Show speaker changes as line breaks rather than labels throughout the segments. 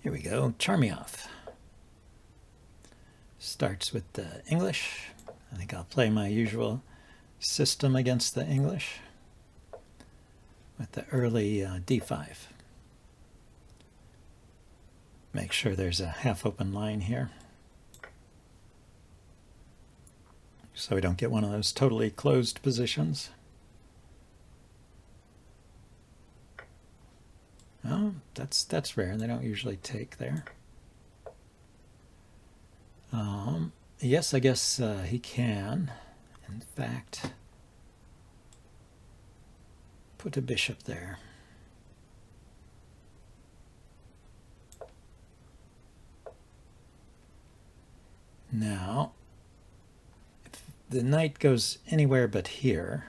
Here we go, Charmioff. Starts with the English. I think I'll play my usual system against the English with the early d5. Make sure there's a half open line here so we don't get one of those totally closed positions. Oh, that's rare. They don't usually take there. Yes, I guess he can, in fact, put a bishop there. Now, if the knight goes anywhere but here,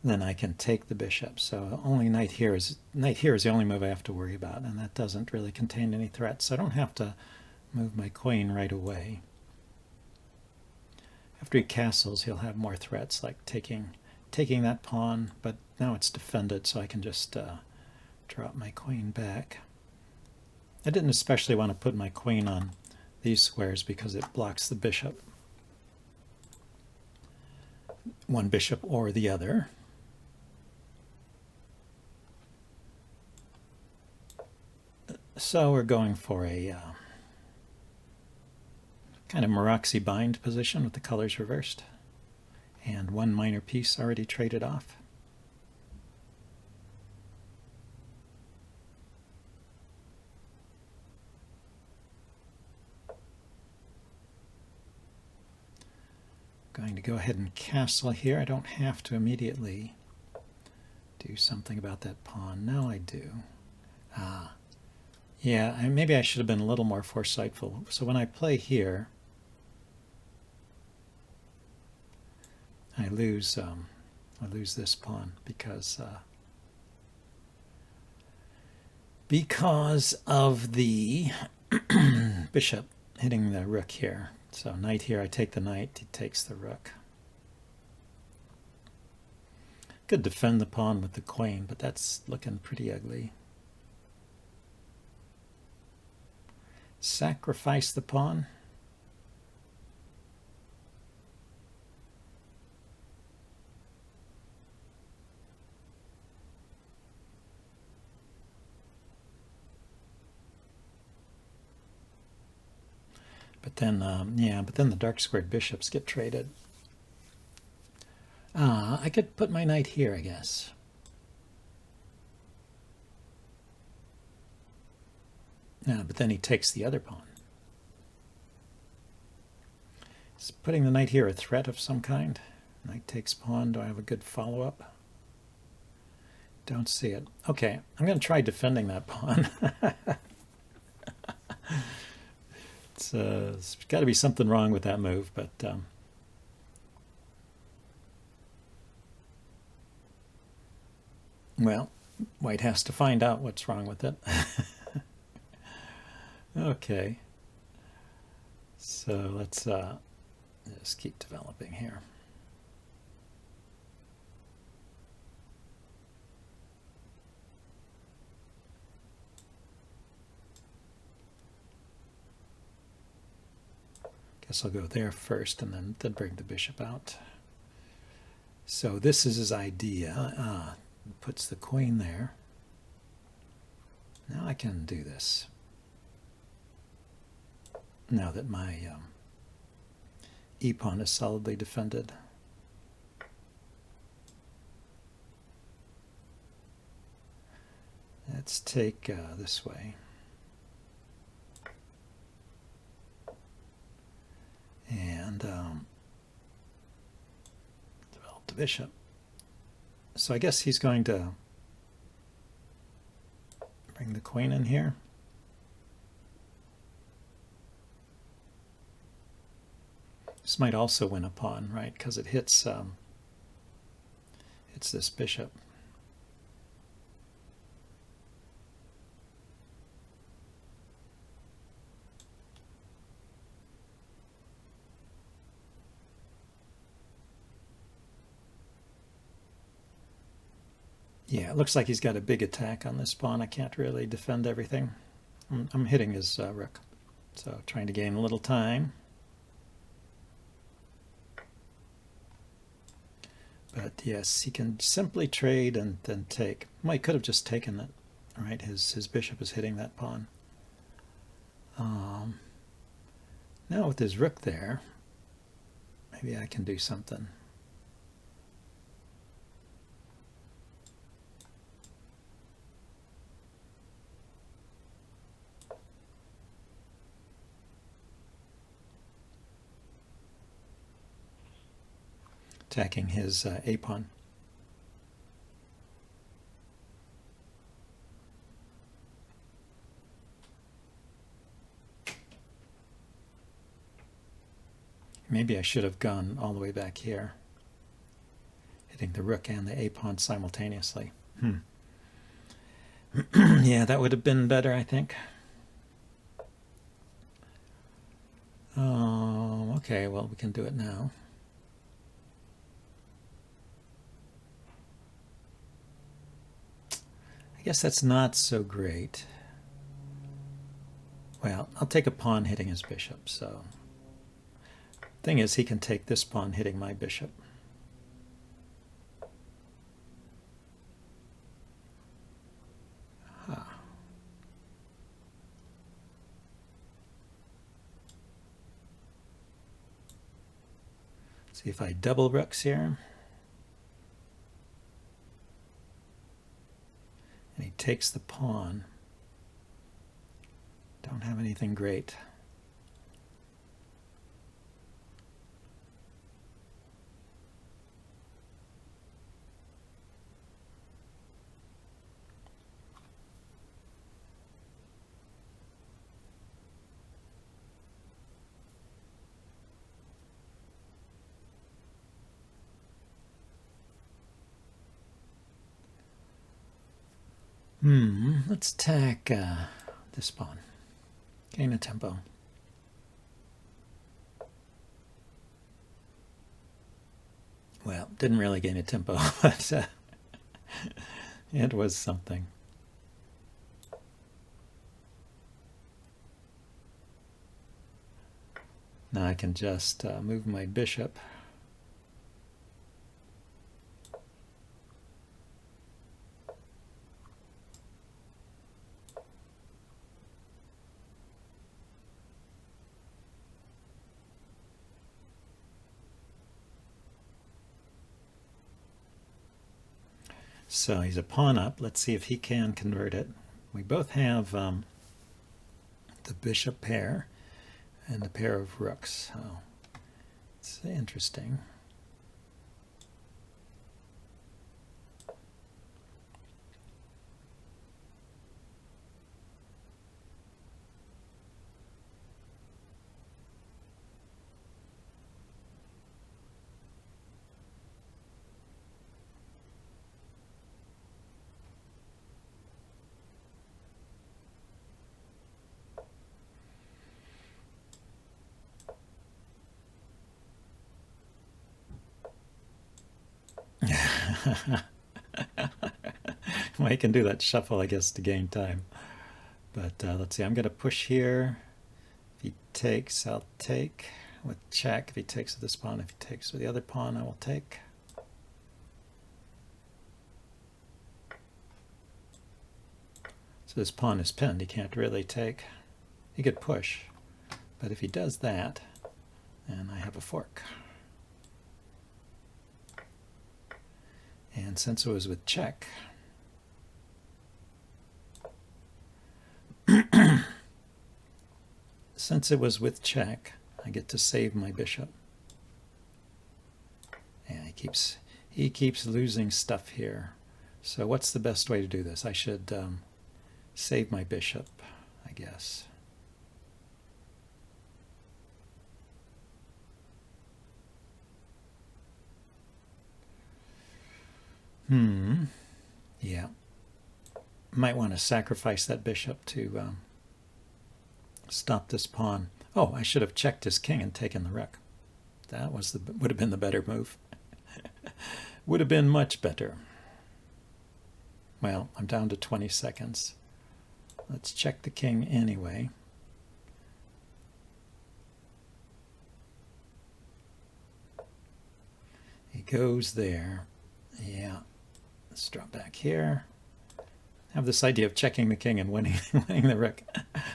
then I can take the bishop. So only knight here is the only move I have to worry about, and that doesn't really contain any threats. So I don't have to move my queen right away. After he castles, he'll have more threats, like taking that pawn, but now it's defended, so I can just drop my queen back. I didn't especially want to put my queen on these squares because it blocks the bishop. One bishop or the other. So we're going for a kind of Maroczy bind position with the colors reversed. And one minor piece already traded off. Going to go ahead and castle here. I don't have to immediately do something about that pawn. Now I do. Yeah, maybe I should have been a little more foresightful. So when I play here, I lose this pawn because of the bishop hitting the rook here. So knight here, I take the knight, he takes the rook. Could defend the pawn with the queen, but that's looking pretty ugly. Sacrifice the pawn. But then, the dark squared bishops get traded. I could put my knight here, I guess. But then he takes the other pawn. Is putting the knight here a threat of some kind? Knight takes pawn. Do I have a good follow-up? Don't see it. Okay, I'm going to try defending that pawn. It's got to be something wrong with that move, but well, white has to find out what's wrong with it. Okay, so let's just keep developing here. Guess I'll go there first and then bring the bishop out. So this is his idea. Puts the queen there. Now I can do this. Now that my e-pawn is solidly defended. Let's take this way. And develop the bishop. So I guess he's going to bring the queen in here. This might also win a pawn, right? Because it hits this bishop. Yeah, it looks like he's got a big attack on this pawn. I can't really defend everything. I'm hitting his rook, so trying to gain a little time. But yes, he can simply trade and then take. Well, he could have just taken it, right? His bishop is hitting that pawn. Now with his rook there, maybe I can do something. Attacking his a pawn. Maybe I should have gone all the way back here, hitting the rook and the a pawn simultaneously. Yeah, that would have been better, I think. Okay, well, we can do it now. I guess that's not so great. Well, I'll take a pawn hitting his bishop, so... Thing is, he can take this pawn hitting my bishop. See if I double rooks here. And he takes the pawn. Don't have anything great. Let's attack this pawn. Gain a tempo. Well, didn't really gain a tempo, but it was something. Now I can just move my bishop. So he's a pawn up. Let's see if he can convert it. We both have the bishop pair and a pair of rooks. So it's interesting. Well, you can do that shuffle, I guess, to gain time. But let's see, I'm going to push here. If he takes, I'll take with check. If he takes with this pawn, if he takes with the other pawn, I will take. So this pawn is pinned. He can't really take. He could push. But if he does that, then I have a fork. And since it was with check, I get to save my bishop. And he keeps losing stuff here. So what's the best way to do this? I should save my bishop, I guess. Yeah. Might want to sacrifice that bishop to stop this pawn. Oh, I should have checked his king and taken the rook. That would have been the better move. Would have been much better. Well, I'm down to 20 seconds. Let's check the king anyway. He goes there. Yeah. Let's drop back here. I have this idea of checking the king and winning the rook.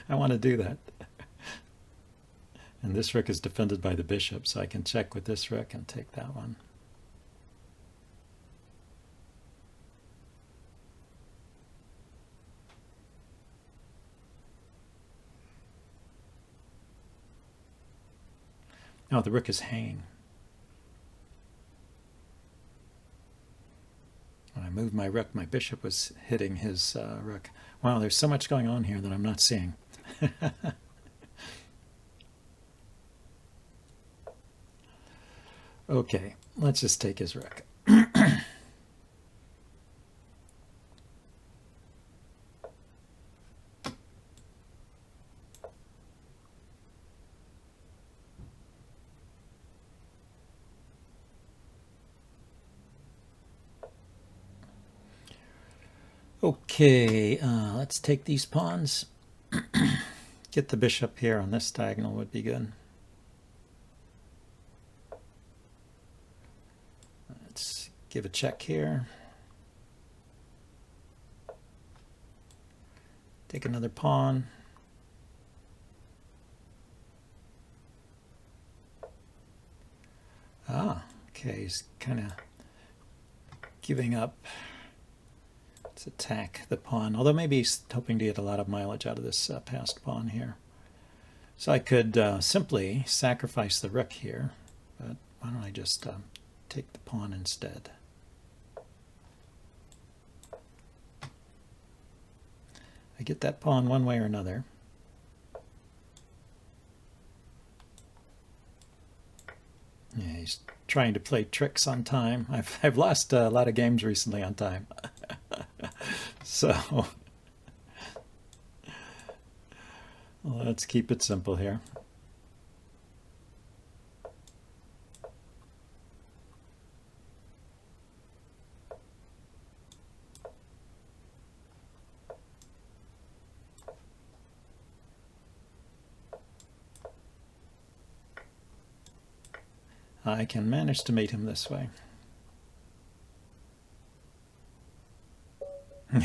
I want to do that. And this rook is defended by the bishop, so I can check with this rook and take that one. Oh, the rook is hanging. When I moved my rook, my bishop was hitting his rook. Wow, there's so much going on here that I'm not seeing. Okay, let's just take his rook. Okay, let's take these pawns. Get the bishop here on this diagonal would be good. Let's give a check here. Take another pawn. Ah, okay, he's kind of giving up. Let's attack the pawn, although maybe he's hoping to get a lot of mileage out of this passed pawn here. So I could simply sacrifice the rook here, but why don't I just take the pawn instead? I get that pawn one way or another. Yeah, he's trying to play tricks on time. I've lost a lot of games recently on time. So let's keep it simple here. I can manage to mate him this way.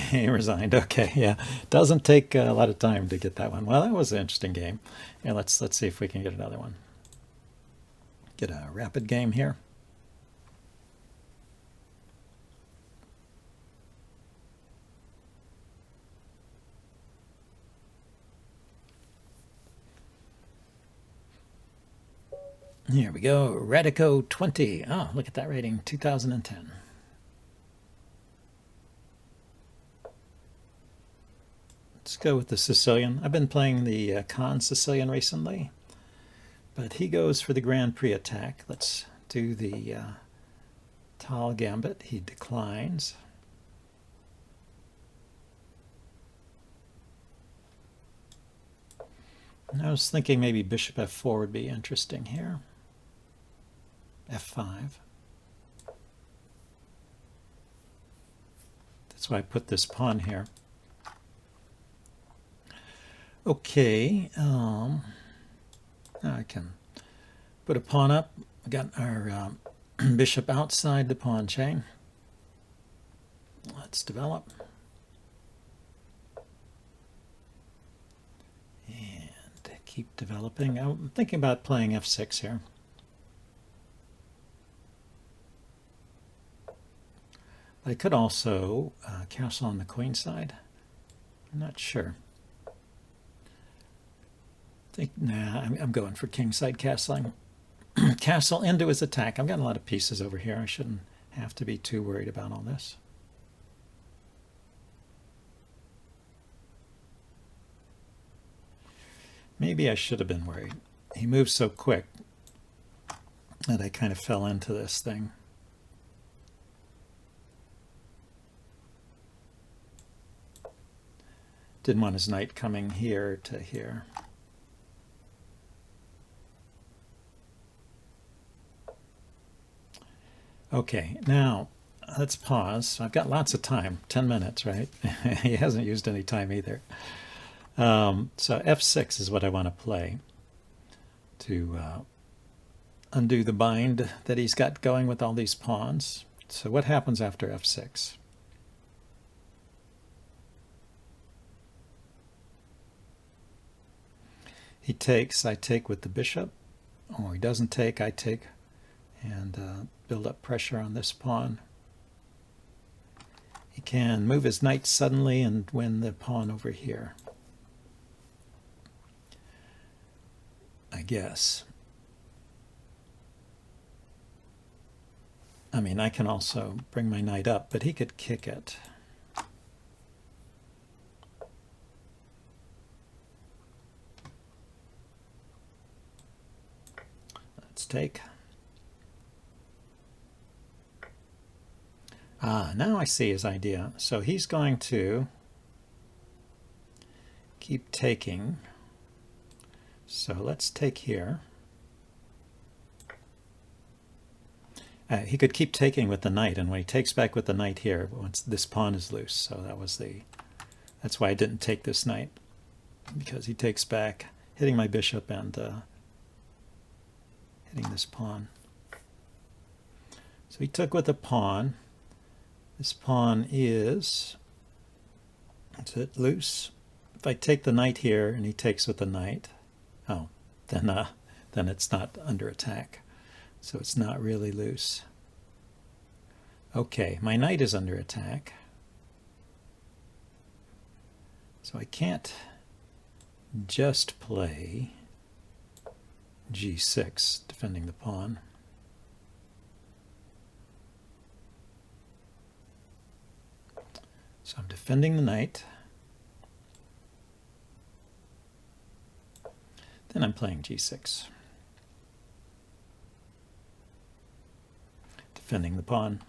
He resigned. Okay, yeah. Doesn't take a lot of time to get that one. Well, that was an interesting game. Yeah, let's see if we can get another one. Get a rapid game here. Here we go. Radico 20. Oh, look at that rating. 2010. Let's go with the Sicilian. I've been playing the Khan Sicilian recently, but he goes for the Grand Prix attack. Let's do the Tal Gambit. He declines. And I was thinking maybe bishop f4 would be interesting here. f5. That's why I put this pawn here. Okay, I can put a pawn up. We got our bishop outside the pawn chain. Let's develop. And keep developing. I'm thinking about playing f6 here. But I could also castle on the queen side. I'm not sure. I'm going for kingside castling. Castle into his attack. I've got a lot of pieces over here. I shouldn't have to be too worried about all this. Maybe I should have been worried. He moved so quick that I kind of fell into this thing. Didn't want his knight coming here to here. Okay, now let's pause. I've got lots of time, 10 minutes, right? He hasn't used any time either. So f6 is what I want to play to undo the bind that he's got going with all these pawns. So what happens after f6? He takes, I take with the bishop. Or he doesn't take, I take, and build up pressure on this pawn. He can move his knight suddenly and win the pawn over here, I guess. I mean, I can also bring my knight up, but he could kick it. Let's take. Now I see his idea. So he's going to keep taking. So let's take here. He could keep taking with the knight, and when he takes back with the knight here, once this pawn is loose. So that's why I didn't take this knight, because he takes back, hitting my bishop and hitting this pawn. So he took with a pawn. This pawn is it loose? If I take the knight here and he takes with the knight, then it's not under attack. So it's not really loose. Okay, my knight is under attack. So I can't just play g6, defending the pawn. So I'm defending the knight. Then I'm playing g6. Defending the pawn.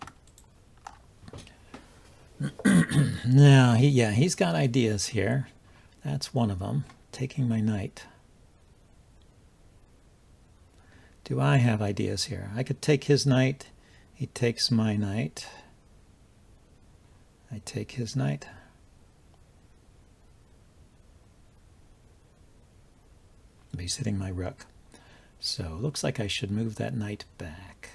Now, he's got ideas here. That's one of them, taking my knight. Do I have ideas here? I could take his knight. He takes my knight. I take his knight. He's hitting my rook. So it looks like I should move that knight back.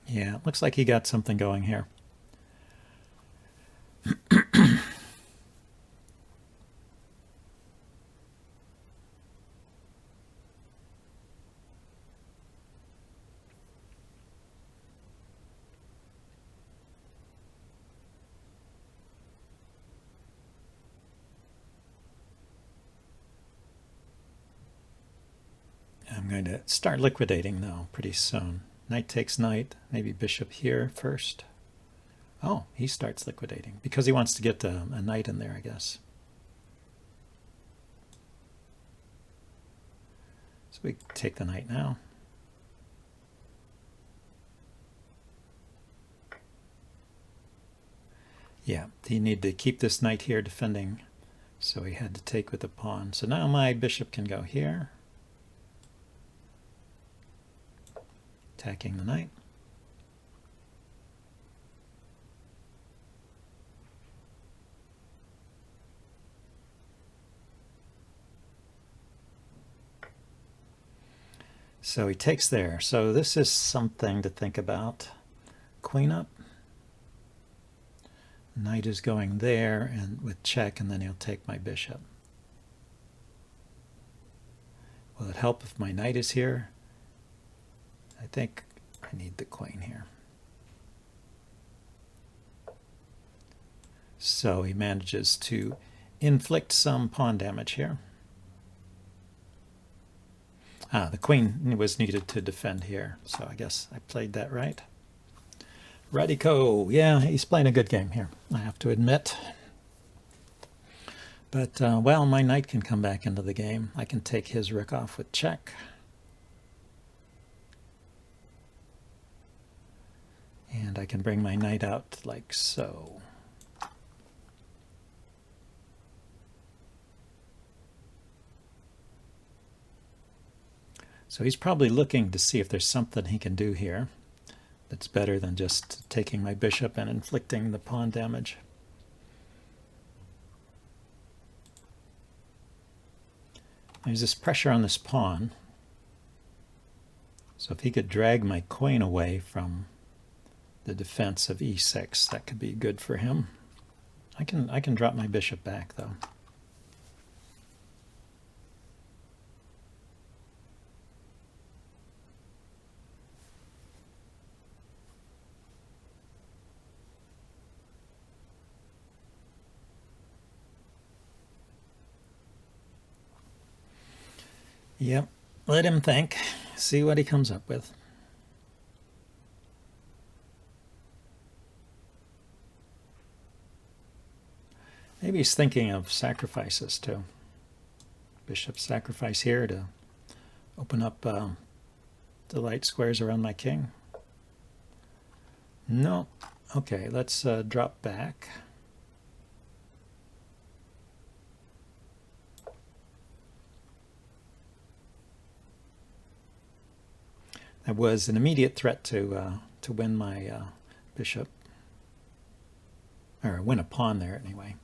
Yeah, it looks like he got something going here. I'm going to start liquidating now pretty soon. Knight takes knight, maybe bishop here first. Oh, he starts liquidating because he wants to get a knight in there, I guess. So we take the knight now. Yeah, he needed to keep this knight here defending, so he had to take with the pawn. So now my bishop can go here, attacking the knight. So he takes there. So this is something to think about. Queen up. Knight is going there and with check, and then he'll take my bishop. Will it help if my knight is here? I think I need the queen here. So he manages to inflict some pawn damage here. The queen was needed to defend here, so I guess I played that right. Radico, yeah, he's playing a good game here, I have to admit. But, well, my knight can come back into the game. I can take his rook off with check. And I can bring my knight out like so. So he's probably looking to see if there's something he can do here that's better than just taking my bishop and inflicting the pawn damage. There's this pressure on this pawn. So if he could drag my queen away from the defense of e6, that could be good for him. I can drop my bishop back, though. Yep, let him think. See what he comes up with. Maybe he's thinking of sacrifices too. Bishop sacrifice here to open up the light squares around my king. No. Okay, let's drop back. That was an immediate threat to win my bishop, or win a pawn there anyway.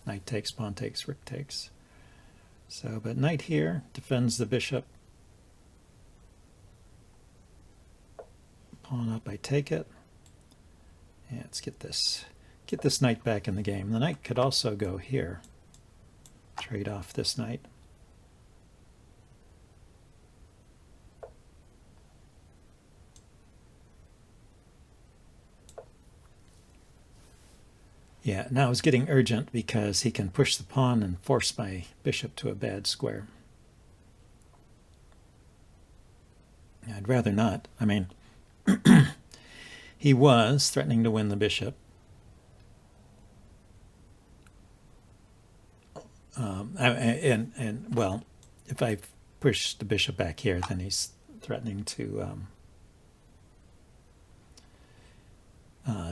Knight takes, pawn takes, rook takes. So, but knight here defends the bishop. Pawn up, I take it. Yeah, let's get this knight back in the game. The knight could also go here, trade off this knight. Yeah, now it's getting urgent because he can push the pawn and force my bishop to a bad square. I'd rather not. I mean, he was threatening to win the bishop. Well, if I push the bishop back here, then he's threatening to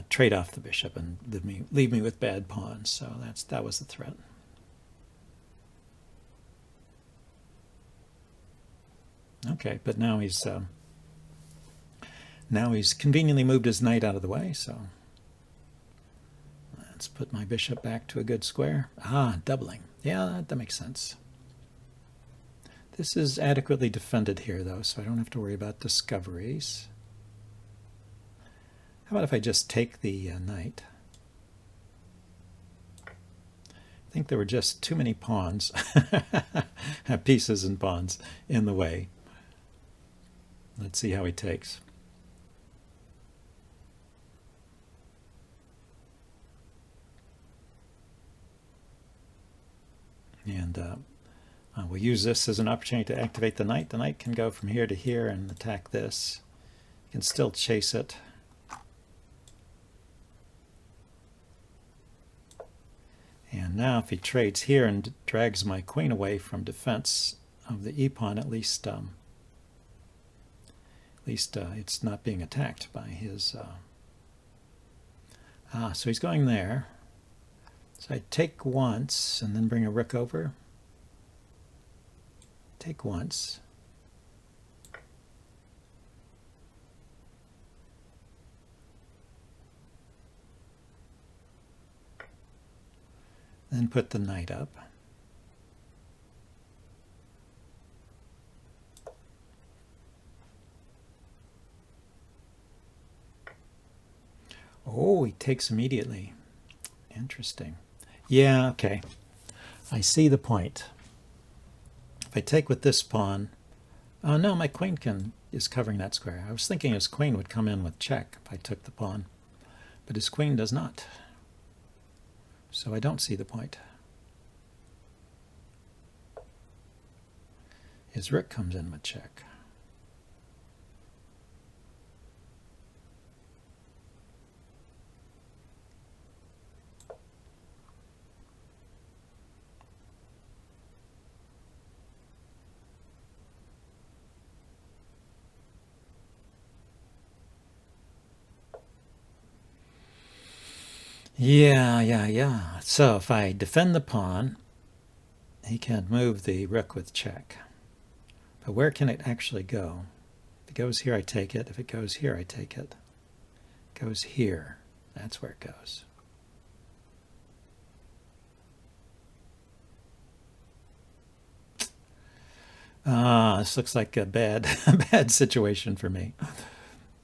trade off the bishop and leave me with bad pawns. So that was the threat. Okay, but now he's conveniently moved his knight out of the way. So let's put my bishop back to a good square. Ah, doubling. Yeah, that makes sense. This is adequately defended here, though, so I don't have to worry about discoveries. How about if I just take the knight? I think there were just too many pawns, pieces and pawns in the way. Let's see how he takes. And we'll use this as an opportunity to activate the knight. The knight can go from here to here and attack this. You can still chase it. And now if he trades here and drags my queen away from defense of the e-pawn, at least it's not being attacked by his... so he's going there. So I take once and then bring a rook over. Take once. Then put the knight up. Oh, he takes immediately. Interesting. Yeah, okay. I see the point. If I take with this pawn, oh no, my queen is covering that square. I was thinking his queen would come in with check if I took the pawn, but his queen does not. So I don't see the point. His rook comes in with check. Yeah. So if I defend the pawn, he can move the rook with check. But where can it actually go? If it goes here, I take it. If it goes here, I take it. It goes here. That's where it goes. This looks like a bad, bad situation for me.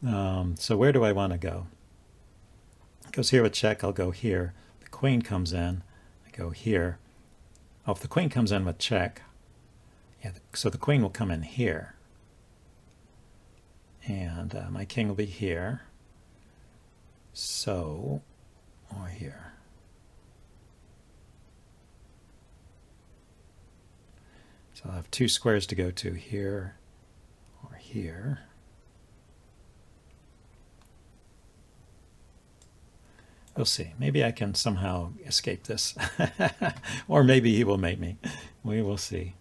So where do I want to go? It goes here with check, I'll go here. The queen comes in, I go here. Oh, if the queen comes in with check, yeah, so the queen will come in here. And my king will be here. So, or here. So I'll have two squares to go to here or here. We'll see. Maybe I can somehow escape this. Or maybe he will mate me. We will see.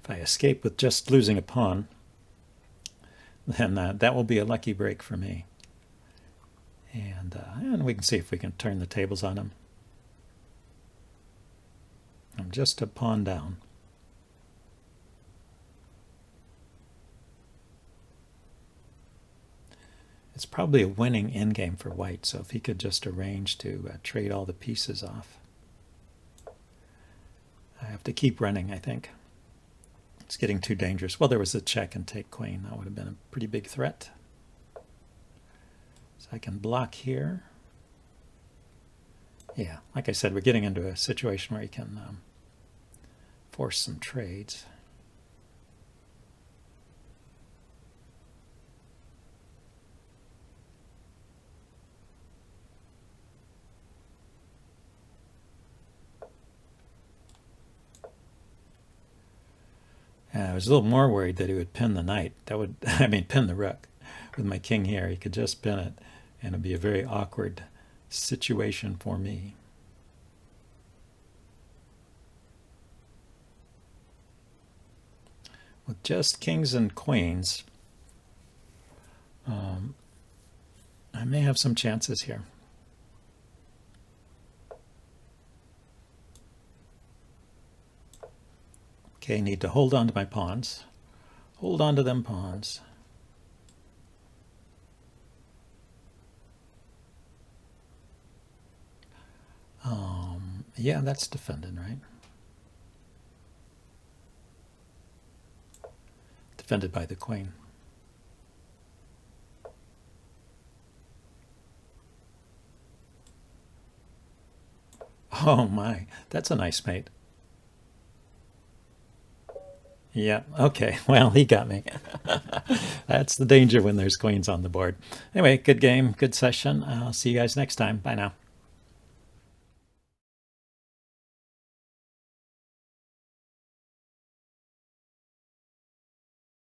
If I escape with just losing a pawn, then that will be a lucky break for me. And we can see if we can turn the tables on him. I'm just a pawn down. It's probably a winning endgame for white, so if he could just arrange to trade all the pieces off. I have to keep running, I think. It's getting too dangerous. Well, there was a check and take queen. That would have been a pretty big threat. So I can block here. Yeah, like I said, we're getting into a situation where you can force some trades. I was a little more worried that he would pin the knight. That would, I mean, pin the rook. With my king here, he could just pin it, and it'd be a very awkward situation for me. With just kings and queens, I may have some chances here. Okay, need to hold on to my pawns. Hold on to them pawns. Yeah, that's defended, right? Defended by the queen. Oh my, that's a nice mate. Yeah, okay, well, he got me. That's the danger when there's queens on the board. Anyway, good game, good session. I'll see you guys next time. Bye now.